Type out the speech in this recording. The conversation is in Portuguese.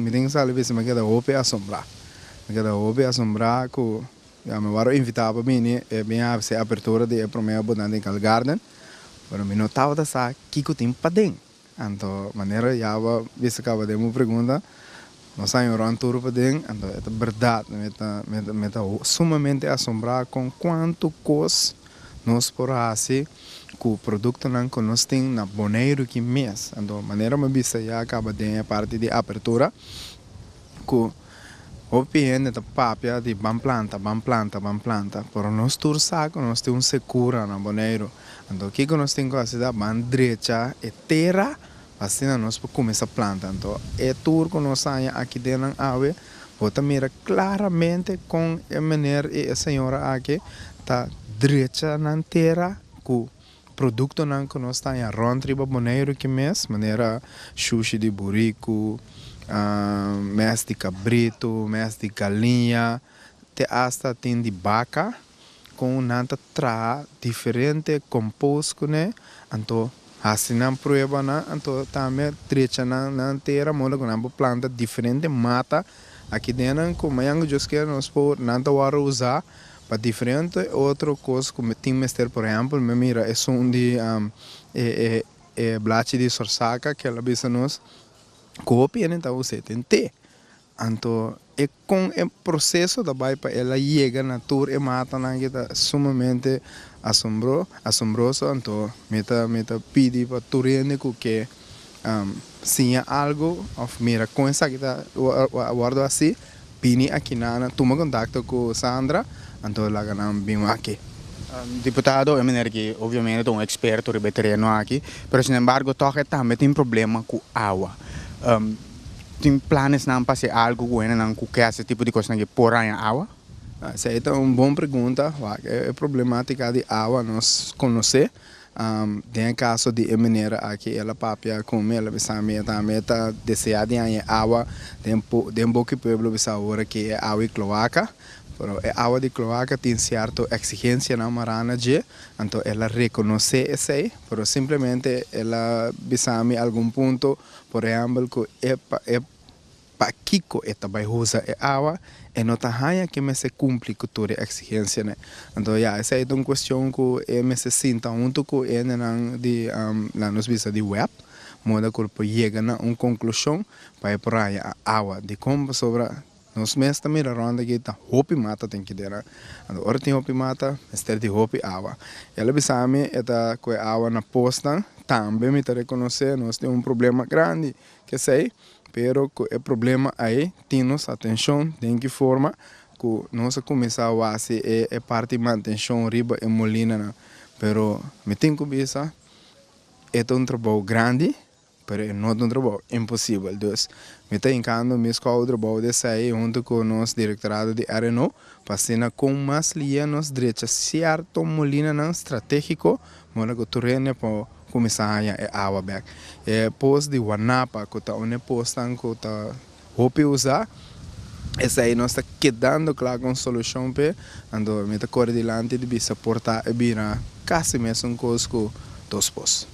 me tem que saber se me queda ope assombrar. Me queda ope assombrar que já me varo invitar para mim, é bem a abertura de primeira bodega em Cal Garden. Pero me notava da sa kiko tem para dentro. Então, maneira já va visse que de uma pergunta, nós saímos um tour para dentro, então é verdade, me tá sumamente assombrar com quanto custa nós por assim que o produto não que nós tem na boneiro que mês. Então, maneira me visse já acaba de a parte de abertura, que o PN da papia de ban planta, pero nós tour saco nós temos segura na boneiro. Então, o que nós temos que fazer ban direita e terra, assim nós podemos começar a planta. Então, é tour que nós saímos aqui dentro da ave, você mira claramente com a maneira e a senhora aqui tá direita na terra, que produto não que nós estamos a rondriba boneiro que mês, maneira sushi de burico, mês de cabrito, mês de galinha, até hasta tem de vaca, com nanta tra diferente composto, né? Então, assim não prueba, né? Então, também trecha na terra, moda com uma planta diferente, mata, aqui dentro, como eu just quero nós por nanta hora usar, para diferente outra coisa, como tem mestre, por exemplo, me mira, é som de blache de sorsaca, que ela bisa nós, copia, então você tem té. Então, é com o processo da para ela chega na tour e mata na que está sumamente assombroso. Então, me pedi para turene que se há algo, mira, com essa que está guardo assim, pini aqui na toma contato com Sandra, então ela ganha bem aqui. Deputado, é que obviamente é um experto de terreno aqui, mas, sin embargo, também tem problema com água. Tem planos não para fazer algo bueno não com esse tipo de coisa que por aí água? Essa é uma boa pergunta. É problemática de água nós conhecer. Tem caso de maneira aqui ela papia como ela bisa meta deseada em água tem pouco povo bisa agora que é água e cloaca. Pero a água de cloaca tem certa exigência na marana de, então ela reconhece isso aí, pero simplesmente ela bisame algum ponto, por exemplo, que é para Kiko esta vai usar a água, e não tá raia que me se cumpre com toda a exigência, né? Então, essa é uma questão que me se sinta junto com ele na nos visa de web, moda que chega a uma conclusão para ir por aí a água de como sobre nós mesmos também a ronda que está hopi mata tem que dar, então ora tem hopi mata, ester de hopi água. Ela bisame esta com a água na posta, também me reconhecer nós temos problema grande que sei, pero o problema aí temos atenção tem que forma que nós começar a fazer é parte de manutenção riba e molina, pero me tem que pensar é um trabalho grande. Pero não é um trabalho impossível. Então, me está encantando me escolher o trabalho de sair junto com o nosso diretorado de RNO, para ser com mais lianos direitos certo molina não estratégico, mas que o terreno para começar a água back. É pós de Wanapa, que está onde postam que está hopi usar. Essa aí nós está quedando claro com solução para, então me está correndo delante de bisa portar e vira quase mesmo coisa com dois pós.